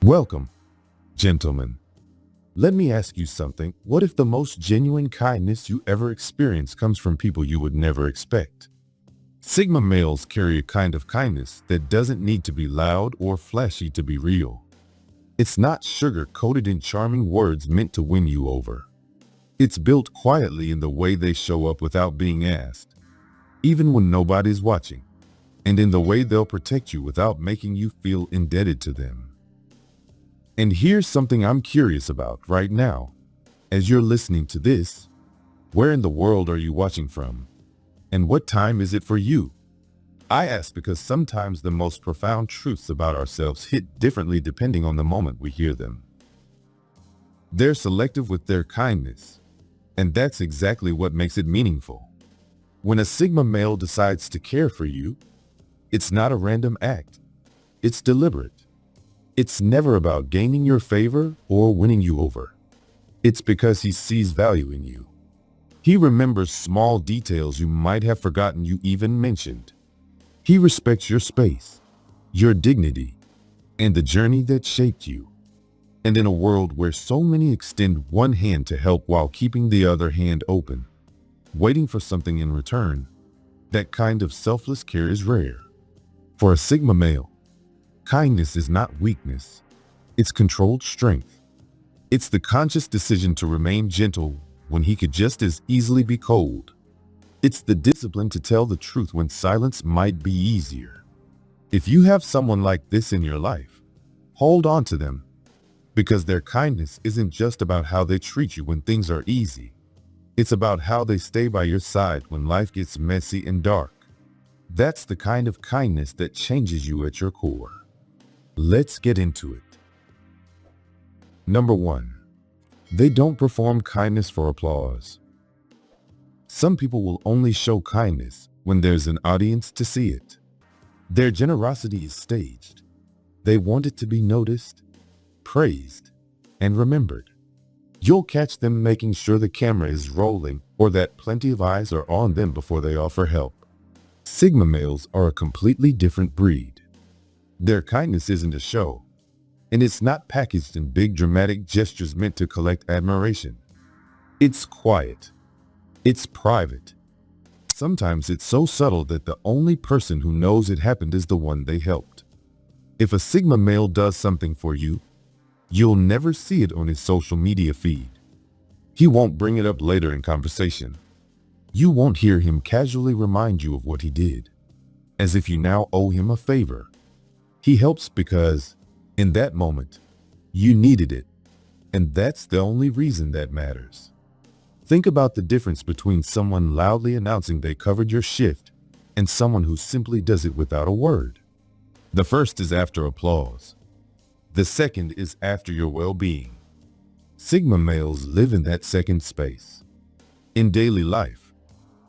Welcome, gentlemen. Let me ask you something. What if the most genuine kindness you ever experience comes from people you would never expect? Sigma males carry a kind of kindness that doesn't need to be loud or flashy to be real. It's not sugar-coated in charming words meant to win you over. It's built quietly in the way they show up without being asked, even when nobody's watching, and in the way they'll protect you without making you feel indebted to them. And here's something I'm curious about right now. As you're listening to this, where in the world are you watching from? And what time is it for you? I ask because sometimes the most profound truths about ourselves hit differently depending on the moment we hear them. They're selective with their kindness, and that's exactly what makes it meaningful. When a Sigma male decides to care for you, it's not a random act. It's deliberate. It's never about gaining your favor or winning you over. It's because he sees value in you. He remembers small details you might have forgotten you even mentioned. He respects your space, your dignity, and the journey that shaped you. And in a world where so many extend one hand to help while keeping the other hand open, waiting for something in return, that kind of selfless care is rare. For a Sigma male, kindness is not weakness. It's controlled strength. It's the conscious decision to remain gentle when he could just as easily be cold. It's the discipline to tell the truth when silence might be easier. If you have someone like this in your life, hold on to them, because their kindness isn't just about how they treat you when things are easy. It's about how they stay by your side when life gets messy and dark. That's the kind of kindness that changes you at your core. Let's get into it. Number 1. They don't perform kindness for applause. Some people will only show kindness when there's an audience to see it. Their generosity is staged. They want it to be noticed, praised, and remembered. You'll catch them making sure the camera is rolling or that plenty of eyes are on them before they offer help. Sigma males are a completely different breed. Their kindness isn't a show, and it's not packaged in big dramatic gestures meant to collect admiration. It's quiet. It's private. Sometimes it's so subtle that the only person who knows it happened is the one they helped. If a Sigma male does something for you, you'll never see it on his social media feed. He won't bring it up later in conversation. You won't hear him casually remind you of what he did, as if you now owe him a favor. He helps because, in that moment, you needed it, and that's the only reason that matters. Think about the difference between someone loudly announcing they covered your shift and someone who simply does it without a word. The first is after applause. The second is after your well-being. Sigma males live in that second space. In daily life,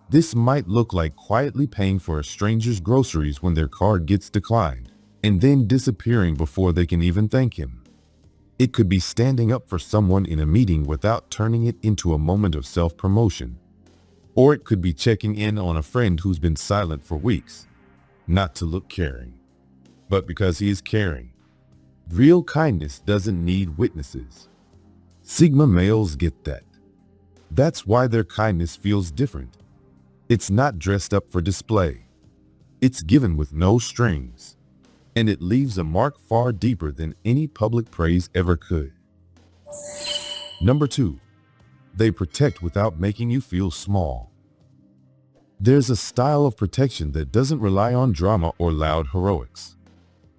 this might look like quietly paying for a stranger's groceries when their card gets declined, and then disappearing before they can even thank him. It could be standing up for someone in a meeting without turning it into a moment of self-promotion. Or it could be checking in on a friend who's been silent for weeks, not to look caring, but because he is caring. Real kindness doesn't need witnesses. Sigma males get that. That's why their kindness feels different. It's not dressed up for display. It's given with no strings. And it leaves a mark far deeper than any public praise ever could. Number 2, they protect without making you feel small. There's a style of protection that doesn't rely on drama or loud heroics.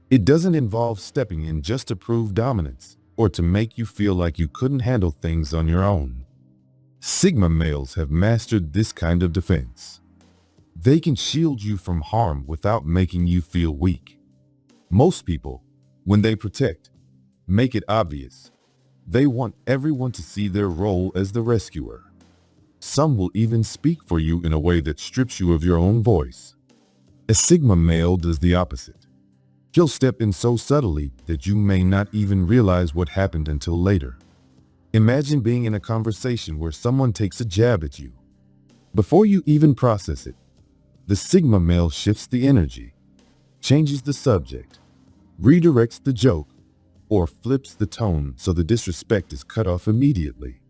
It doesn't involve stepping in just to prove dominance or to make you feel like you couldn't handle things on your own. Sigma males have mastered this kind of defense. They can shield you from harm without making you feel weak. Most people, when they protect, make it obvious. They want everyone to see their role as the rescuer. Some will even speak for you in a way that strips you of your own voice. A Sigma male does the opposite. He'll step in so subtly that you may not even realize what happened until later. Imagine being in a conversation where someone takes a jab at you. Before you even process it, the Sigma male shifts the energy, changes the subject, redirects the joke, or flips the tone so the disrespect is cut off immediately.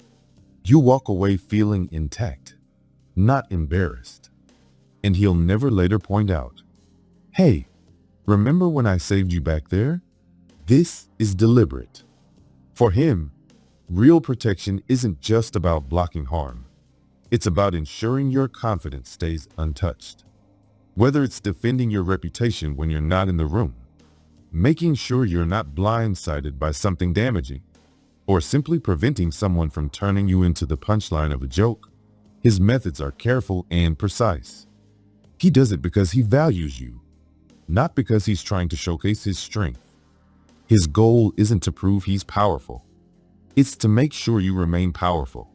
You walk away feeling intact, not embarrassed. And he'll never later point out, "Hey, remember when I saved you back there?" This is deliberate. For him, real protection isn't just about blocking harm. It's about ensuring your confidence stays untouched. Whether it's defending your reputation when you're not in the room, making sure you're not blindsided by something damaging, or simply preventing someone from turning you into the punchline of a joke, his methods are careful and precise. He does it because he values you, not because he's trying to showcase his strength. His goal isn't to prove he's powerful. It's to make sure you remain powerful.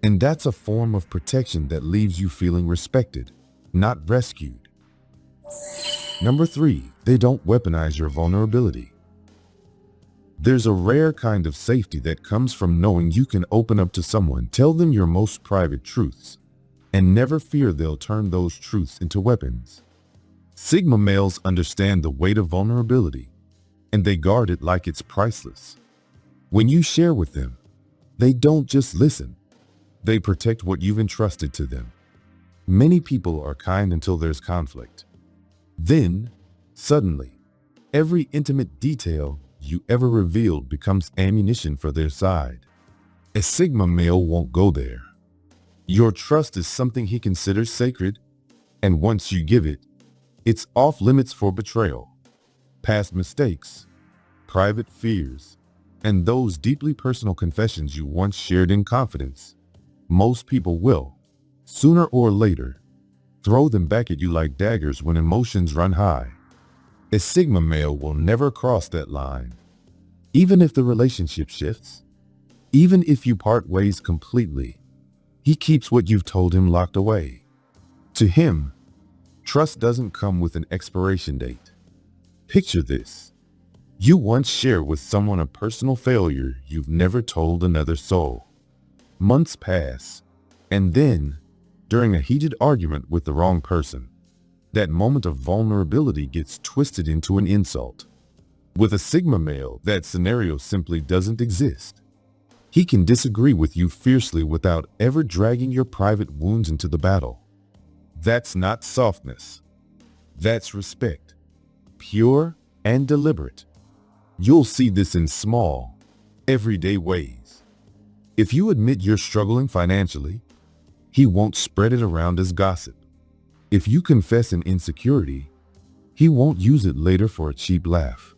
And that's a form of protection that leaves you feeling respected, not rescued. Number 3, they don't weaponize your vulnerability. There's a rare kind of safety that comes from knowing you can open up to someone, tell them your most private truths, and never fear they'll turn those truths into weapons. Sigma males understand the weight of vulnerability, and they guard it like it's priceless. When you share with them, they don't just listen. They protect what you've entrusted to them. Many people are kind until there's conflict. Then, suddenly, every intimate detail you ever revealed becomes ammunition for their side. A Sigma male won't go there. Your trust is something he considers sacred, and once you give it, it's off limits for betrayal. Past mistakes, private fears, and those deeply personal confessions you once shared in confidence. Most people will, sooner or later, throw them back at you like daggers when emotions run high. A Sigma male will never cross that line. Even if the relationship shifts, even if you part ways completely, he keeps what you've told him locked away. To him, trust doesn't come with an expiration date. Picture this. You once shared with someone a personal failure you've never told another soul. Months pass, and then, during a heated argument with the wrong person, that moment of vulnerability gets twisted into an insult. With a Sigma male, that scenario simply doesn't exist. He can disagree with you fiercely without ever dragging your private wounds into the battle. That's not softness. That's respect. Pure and deliberate. You'll see this in small, everyday ways. If you admit you're struggling financially, he won't spread it around as gossip. If you confess an insecurity, he won't use it later for a cheap laugh.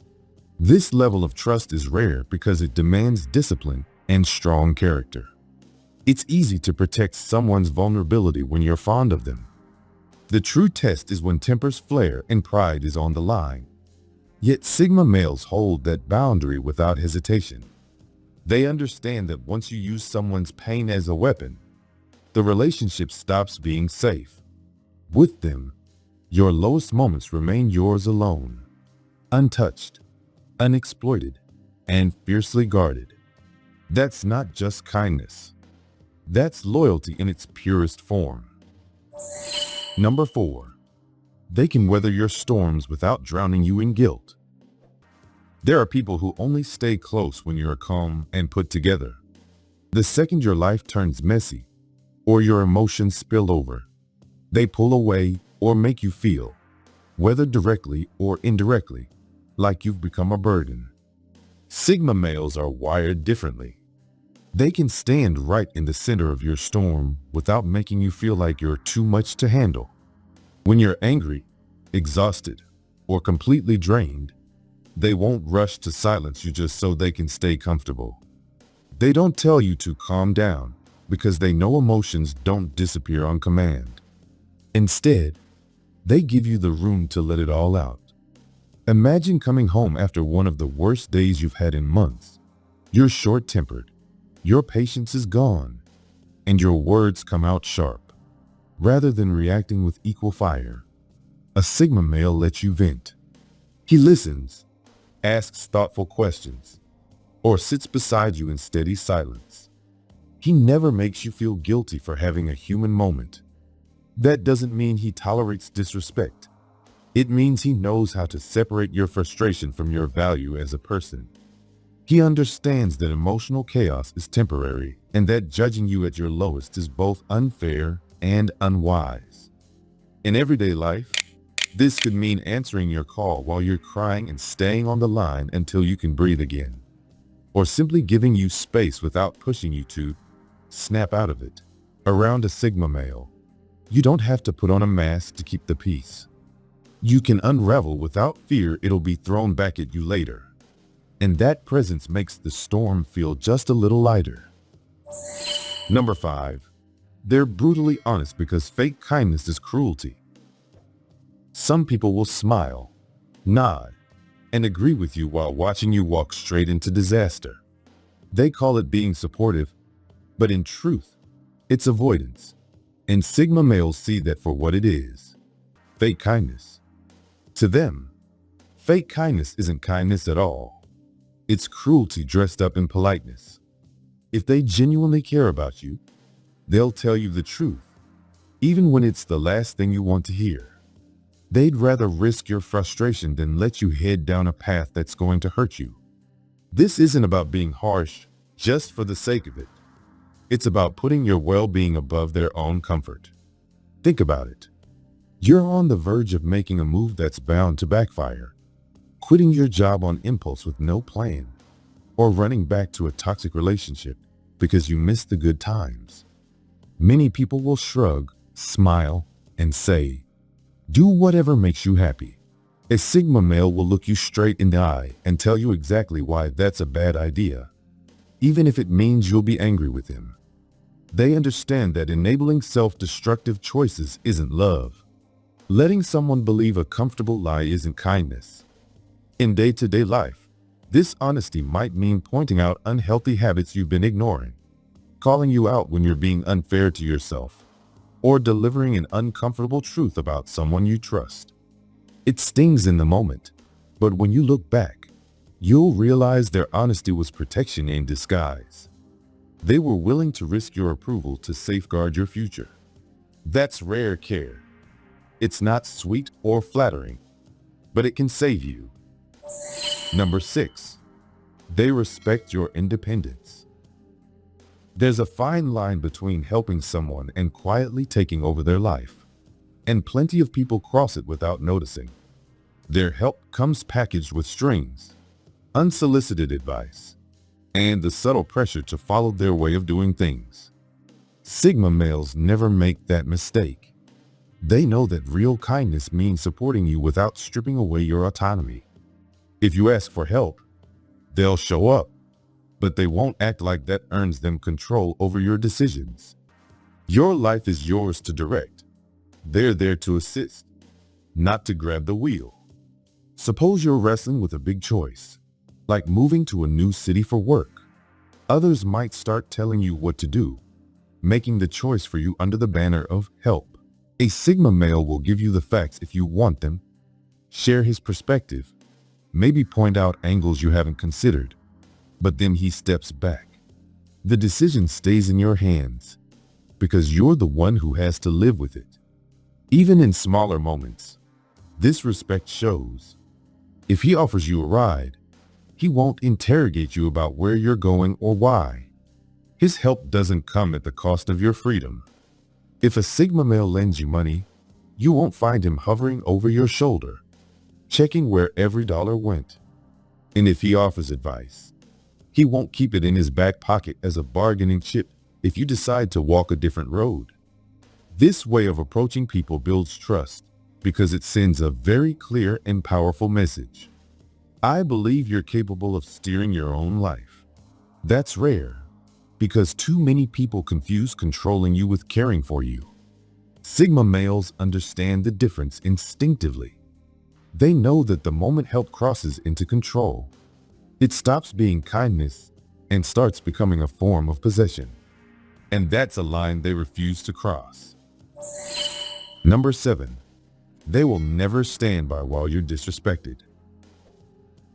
This level of trust is rare because it demands discipline and strong character. It's easy to protect someone's vulnerability when you're fond of them. The true test is when tempers flare and pride is on the line. Yet Sigma males hold that boundary without hesitation. They understand that once you use someone's pain as a weapon, the relationship stops being safe. With them, your lowest moments remain yours alone, untouched, unexploited, and fiercely guarded. That's not just kindness. That's loyalty in its purest form. Number 4, they can weather your storms without drowning you in guilt. There are people who only stay close when you're calm and put together. The second your life turns messy, or your emotions spill over, they pull away or make you feel, whether directly or indirectly, like you've become a burden. Sigma males are wired differently. They can stand right in the center of your storm without making you feel like you're too much to handle. When you're angry, exhausted, or completely drained, they won't rush to silence you just so they can stay comfortable. They don't tell you to calm down because they know emotions don't disappear on command. Instead, they give you the room to let it all out. Imagine coming home after one of the worst days you've had in months. You're short-tempered, your patience is gone, and your words come out sharp. Rather than reacting with equal fire, a Sigma male lets you vent. He listens, asks thoughtful questions, or sits beside you in steady silence. He never makes you feel guilty for having a human moment. That doesn't mean he tolerates disrespect. It means he knows how to separate your frustration from your value as a person. He understands that emotional chaos is temporary and that judging you at your lowest is both unfair and unwise. In everyday life, this could mean answering your call while you're crying and staying on the line until you can breathe again, or simply giving you space without pushing you to snap out of it. Around a Sigma male, you don't have to put on a mask to keep the peace. You can unravel without fear it'll be thrown back at you later. And that presence makes the storm feel just a little lighter. Number 5. They're brutally honest because fake kindness is cruelty. Some people will smile, nod, and agree with you while watching you walk straight into disaster. They call it being supportive, but in truth, it's avoidance. And Sigma males see that for what it is: fake kindness. To them, fake kindness isn't kindness at all. It's cruelty dressed up in politeness. If they genuinely care about you, they'll tell you the truth, even when it's the last thing you want to hear. They'd rather risk your frustration than let you head down a path that's going to hurt you. This isn't about being harsh just for the sake of it. It's about putting your well-being above their own comfort. Think about it. You're on the verge of making a move that's bound to backfire. Quitting your job on impulse with no plan, or running back to a toxic relationship because you missed the good times. Many people will shrug, smile, and say, "Do whatever makes you happy." A Sigma male will look you straight in the eye and tell you exactly why that's a bad idea, even if it means you'll be angry with him. They understand that enabling self-destructive choices isn't love. Letting someone believe a comfortable lie isn't kindness. In day-to-day life, this honesty might mean pointing out unhealthy habits you've been ignoring, calling you out when you're being unfair to yourself, or delivering an uncomfortable truth about someone you trust. It stings in the moment, but when you look back, you'll realize their honesty was protection in disguise. They were willing to risk your approval to safeguard your future. That's rare care. It's not sweet or flattering, but it can save you. Number 6. They respect your independence. There's a fine line between helping someone and quietly taking over their life, and plenty of people cross it without noticing. Their help comes packaged with strings, unsolicited advice, and the subtle pressure to follow their way of doing things. Sigma males never make that mistake. They know that real kindness means supporting you without stripping away your autonomy. If you ask for help, they'll show up, but they won't act like that earns them control over your decisions. Your life is yours to direct. They're there to assist, not to grab the wheel. Suppose you're wrestling with a big choice, like moving to a new city for work. Others might start telling you what to do, making the choice for you under the banner of help. A Sigma male will give you the facts if you want them, share his perspective, maybe point out angles you haven't considered, but then he steps back. The decision stays in your hands because you're the one who has to live with it. Even in smaller moments, this respect shows. If he offers you a ride, he won't interrogate you about where you're going or why. His help doesn't come at the cost of your freedom. If a Sigma male lends you money, you won't find him hovering over your shoulder, checking where every dollar went. And if he offers advice, he won't keep it in his back pocket as a bargaining chip if you decide to walk a different road. This way of approaching people builds trust because it sends a very clear and powerful message. I believe you're capable of steering your own life. That's rare because too many people confuse controlling you with caring for you. Sigma males understand the difference instinctively. They know that the moment help crosses into control, it stops being kindness and starts becoming a form of possession. And that's a line they refuse to cross. Number 7. They will never stand by while you're disrespected.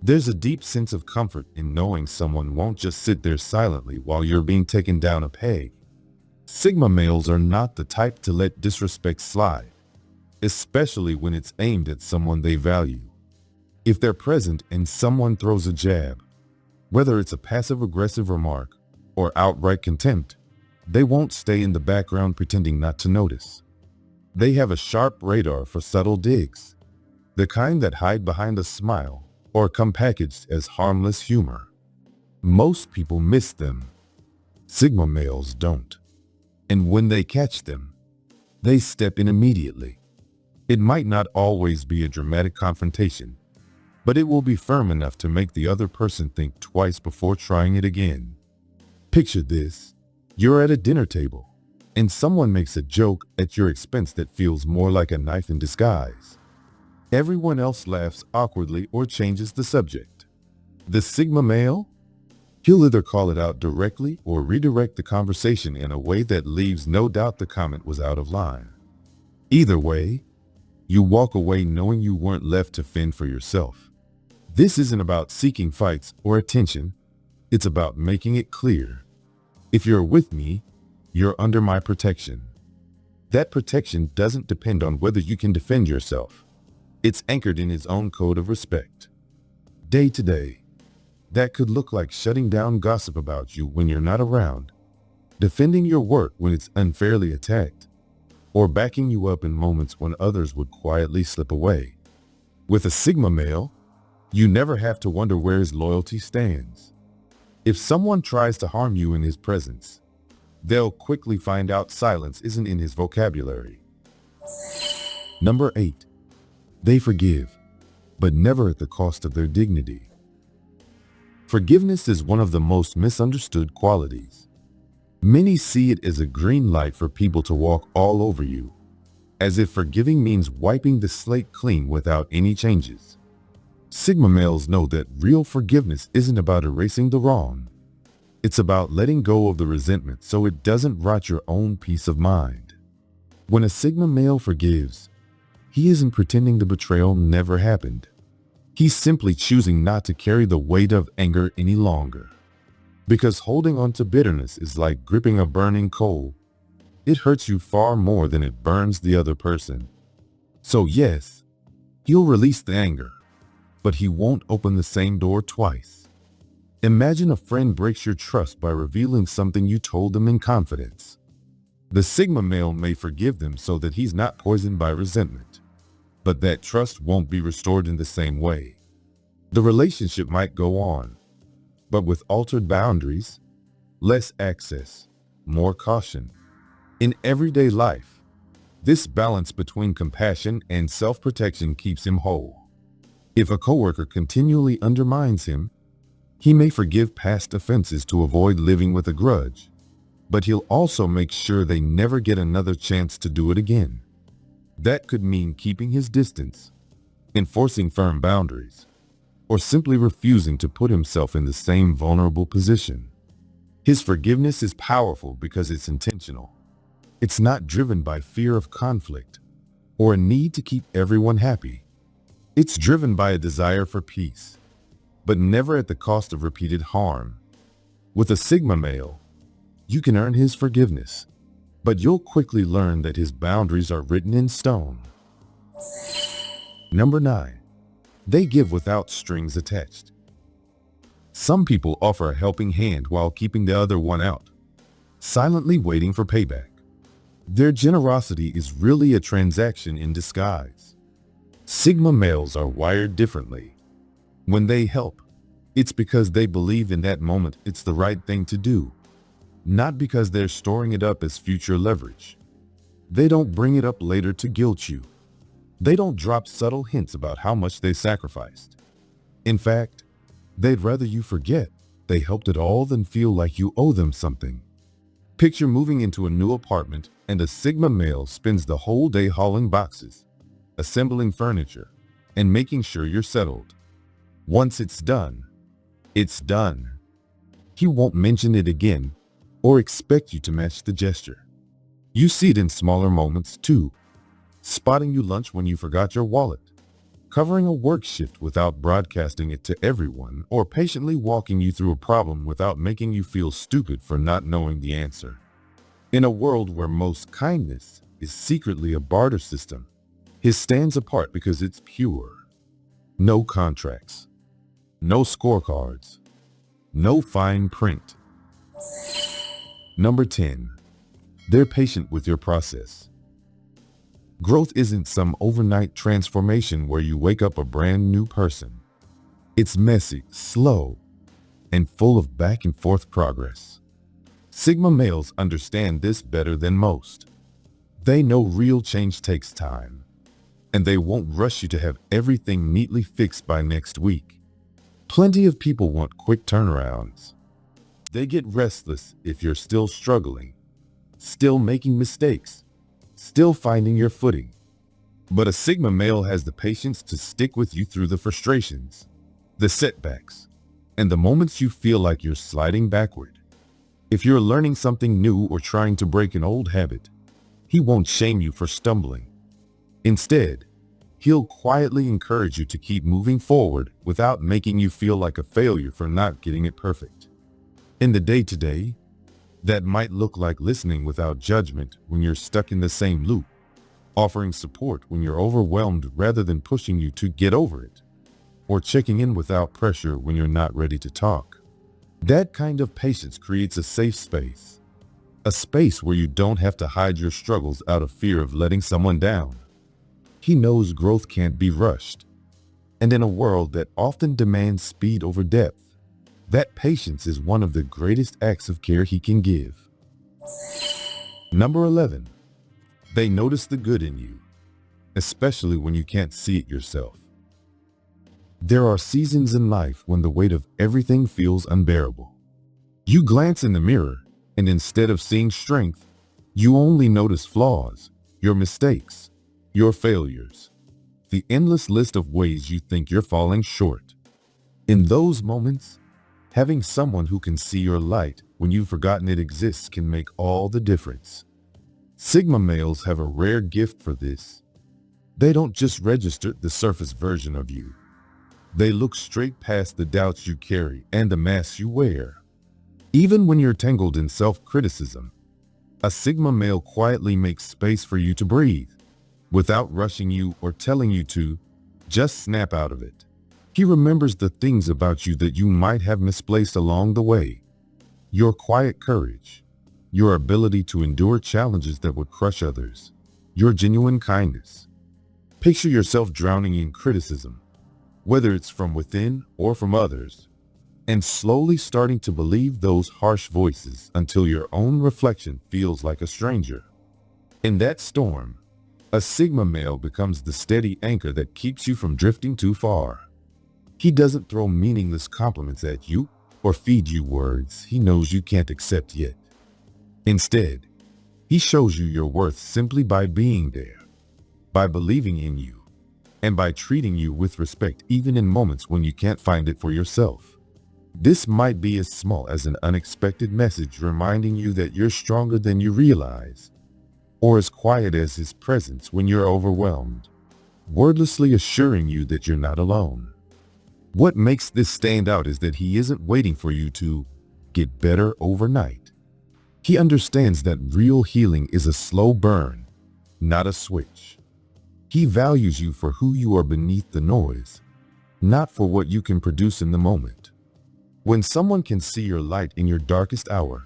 There's a deep sense of comfort in knowing someone won't just sit there silently while you're being taken down a peg. Sigma males are not the type to let disrespect slide, especially when it's aimed at someone they value. If they're present and someone throws a jab, Whether it's a passive-aggressive remark or outright contempt, they won't stay in the background pretending not to notice. They have a sharp radar for subtle digs, the kind that hide behind a smile or come packaged as harmless humor. Most people miss them. Sigma males don't. And when they catch them, they step in immediately. It might not always be a dramatic confrontation, but it will be firm enough to make the other person think twice before trying it again. Picture this. You're at a dinner table, and someone makes a joke at your expense that feels more like a knife in disguise. Everyone else laughs awkwardly or changes the subject. The Sigma male? He'll either call it out directly or redirect the conversation in a way that leaves no doubt the comment was out of line. Either way, you walk away knowing you weren't left to fend for yourself. This isn't about seeking fights or attention. It's about making it clear. If you're with me, you're under my protection. That protection doesn't depend on whether you can defend yourself. It's anchored in his own code of respect. Day to day, that could look like shutting down gossip about you when you're not around, defending your work when it's unfairly attacked, or backing you up in moments when others would quietly slip away. With a Sigma male, you never have to wonder where his loyalty stands. If someone tries to harm you in his presence, they'll quickly find out silence isn't in his vocabulary. Number 8. They forgive, but never at the cost of their dignity. Forgiveness is one of the most misunderstood qualities. Many see it as a green light for people to walk all over you, as if forgiving means wiping the slate clean without any changes. Sigma males know that real forgiveness isn't about erasing the wrong. It's about letting go of the resentment so it doesn't rot your own peace of mind. When a Sigma male forgives, he isn't pretending the betrayal never happened. He's simply choosing not to carry the weight of anger any longer. Because holding on to bitterness is like gripping a burning coal. It hurts you far more than it burns the other person. So yes, he'll release the anger, but he won't open the same door twice. Imagine a friend breaks your trust by revealing something you told them in confidence. The Sigma male may forgive them so that he's not poisoned by resentment, but that trust won't be restored in the same way. The relationship might go on, but with altered boundaries, less access, more caution. In everyday life, this balance between compassion and self-protection keeps him whole. If a coworker continually undermines him, he may forgive past offenses to avoid living with a grudge, but he'll also make sure they never get another chance to do it again. That could mean keeping his distance, enforcing firm boundaries, or simply refusing to put himself in the same vulnerable position. His forgiveness is powerful because it's intentional. It's not driven by fear of conflict or a need to keep everyone happy. It's driven by a desire for peace, but never at the cost of repeated harm. With a Sigma male, you can earn his forgiveness, but you'll quickly learn that his boundaries are written in stone. Number 9. They give without strings attached. Some people offer a helping hand while keeping the other one out, silently waiting for payback. Their generosity is really a transaction in disguise. Sigma males are wired differently. When they help, it's because they believe in that moment it's the right thing to do, not because they're storing it up as future leverage. They don't bring it up later to guilt you. They don't drop subtle hints about how much they sacrificed. In fact, they'd rather you forget they helped at all than feel like you owe them something. Picture moving into a new apartment and a Sigma male spends the whole day hauling boxes, assembling furniture, and making sure you're settled. Once it's done, it's done. He won't mention it again or expect you to match the gesture. You see it in smaller moments too. Spotting you lunch when you forgot your wallet, covering a work shift without broadcasting it to everyone, or patiently walking you through a problem without making you feel stupid for not knowing the answer. In a world where most kindness is secretly a barter system, his stands apart because it's pure. No contracts, no scorecards, No fine print. Number 10. They're patient with your process. Growth isn't some overnight transformation where you wake up a brand new person. It's messy, slow, and full of back and forth progress. Sigma males understand this better than most. They know real change takes time, and they won't rush you to have everything neatly fixed by next week. Plenty of people want quick turnarounds. They get restless if you're still struggling, still making mistakes, still finding your footing. But a Sigma male has the patience to stick with you through the frustrations, the setbacks, and the moments you feel like you're sliding backward. If you're learning something new or trying to break an old habit, he won't shame you for stumbling. Instead, he'll quietly encourage you to keep moving forward without making you feel like a failure for not getting it perfect. In the day-to-day, that might look like listening without judgment when you're stuck in the same loop, offering support when you're overwhelmed rather than pushing you to get over it, or checking in without pressure when you're not ready to talk. That kind of patience creates a safe space, a space where you don't have to hide your struggles out of fear of letting someone down. He knows growth can't be rushed, and in a world that often demands speed over depth, that patience is one of the greatest acts of care he can give. Number 11. They notice the good in you, especially when you can't see it yourself. There are seasons in life when the weight of everything feels unbearable. You glance in the mirror, and instead of seeing strength, you only notice flaws, your mistakes, your failures, the endless list of ways you think you're falling short. In those moments, having someone who can see your light when you've forgotten it exists can make all the difference. Sigma males have a rare gift for this. They don't just register the surface version of you. They look straight past the doubts you carry and the masks you wear. Even when you're tangled in self-criticism, a Sigma male quietly makes space for you to breathe, without rushing you or telling you to just snap out of it. He remembers the things about you that you might have misplaced along the way. Your quiet courage, your ability to endure challenges that would crush others, your genuine kindness. Picture yourself drowning in criticism, whether it's from within or from others, and slowly starting to believe those harsh voices until your own reflection feels like a stranger. In that storm, a Sigma male becomes the steady anchor that keeps you from drifting too far. He doesn't throw meaningless compliments at you or feed you words he knows you can't accept yet. Instead, he shows you your worth simply by being there, by believing in you, and by treating you with respect even in moments when you can't find it for yourself. This might be as small as an unexpected message reminding you that you're stronger than you realize, or as quiet as his presence when you're overwhelmed, wordlessly assuring you that you're not alone. What makes this stand out is that he isn't waiting for you to get better overnight. He understands that real healing is a slow burn, not a switch. He values you for who you are beneath the noise, not for what you can produce in the moment. When someone can see your light in your darkest hour,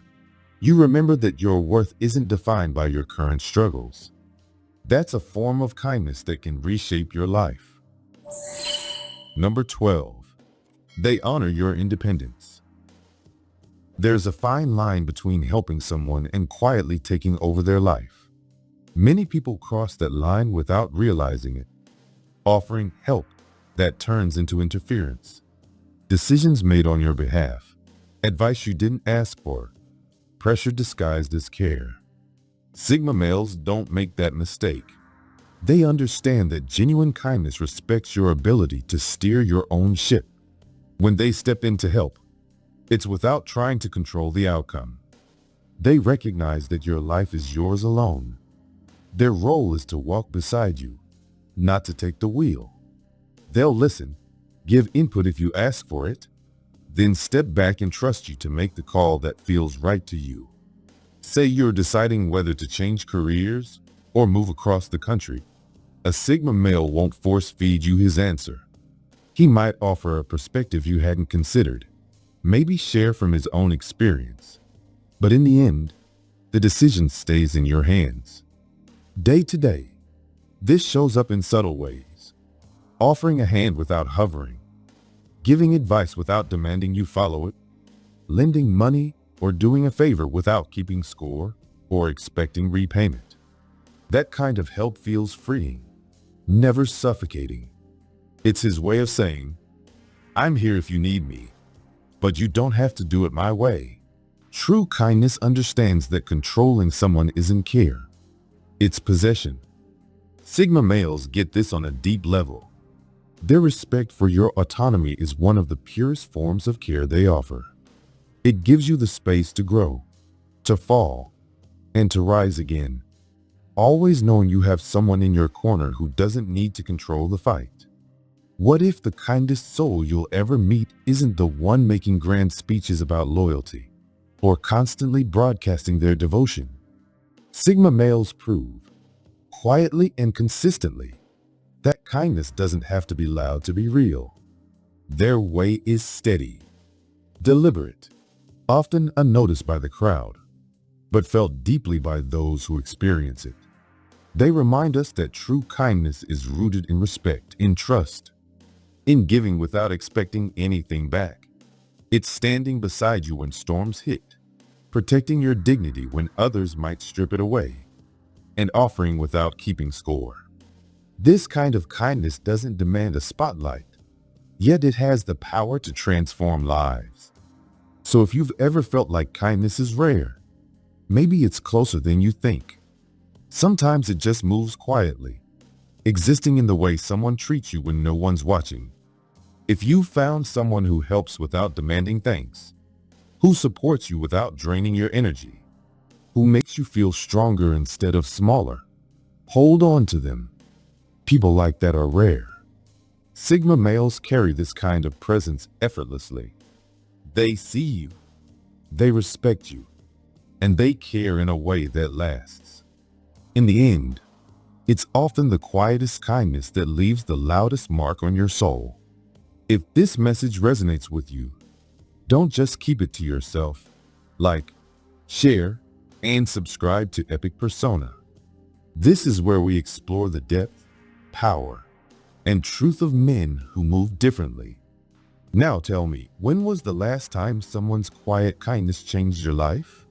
you remember that your worth isn't defined by your current struggles. That's a form of kindness that can reshape your life. Number 12. They honor your independence. There's a fine line between helping someone and quietly taking over their life. Many people cross that line without realizing it, offering help that turns into interference. Decisions made on your behalf, advice you didn't ask for, pressure disguised as care. Sigma males don't make that mistake. They understand that genuine kindness respects your ability to steer your own ship. When they step in to help, it's without trying to control the outcome. They recognize that your life is yours alone. Their role is to walk beside you, not to take the wheel. They'll listen, give input if you ask for it, then step back and trust you to make the call that feels right to you. Say you're deciding whether to change careers or move across the country. A Sigma male won't force feed you his answer. He might offer a perspective you hadn't considered, maybe share from his own experience. But in the end, the decision stays in your hands. Day to day, this shows up in subtle ways. Offering a hand without hovering, giving advice without demanding you follow it, lending money or doing a favor without keeping score or expecting repayment. That kind of help feels freeing, never suffocating. It's his way of saying, I'm here if you need me, but you don't have to do it my way. True kindness understands that controlling someone isn't care, it's possession. Sigma males get this on a deep level. Their respect for your autonomy is one of the purest forms of care they offer. It gives you the space to grow, to fall, and to rise again, always knowing you have someone in your corner who doesn't need to control the fight. What if the kindest soul you'll ever meet isn't the one making grand speeches about loyalty or constantly broadcasting their devotion? Sigma males prove, quietly and consistently, that kindness doesn't have to be loud to be real. Their way is steady, deliberate, often unnoticed by the crowd, but felt deeply by those who experience it. They remind us that true kindness is rooted in respect, in trust, in giving without expecting anything back. It's standing beside you when storms hit, protecting your dignity when others might strip it away, and offering without keeping score. This kind of kindness doesn't demand a spotlight, yet it has the power to transform lives. So if you've ever felt like kindness is rare, maybe it's closer than you think. Sometimes it just moves quietly, existing in the way someone treats you when no one's watching. If you found someone who helps without demanding thanks, who supports you without draining your energy, who makes you feel stronger instead of smaller, hold on to them. People like that are rare. Sigma males carry this kind of presence effortlessly. They see you, they respect you, and they care in a way that lasts. In the end, it's often the quietest kindness that leaves the loudest mark on your soul. If this message resonates with you, don't just keep it to yourself. Like, share, and subscribe to Epic Persona. This is where we explore the depth, power, and truth of men who move differently. Now tell me, when was the last time someone's quiet kindness changed your life?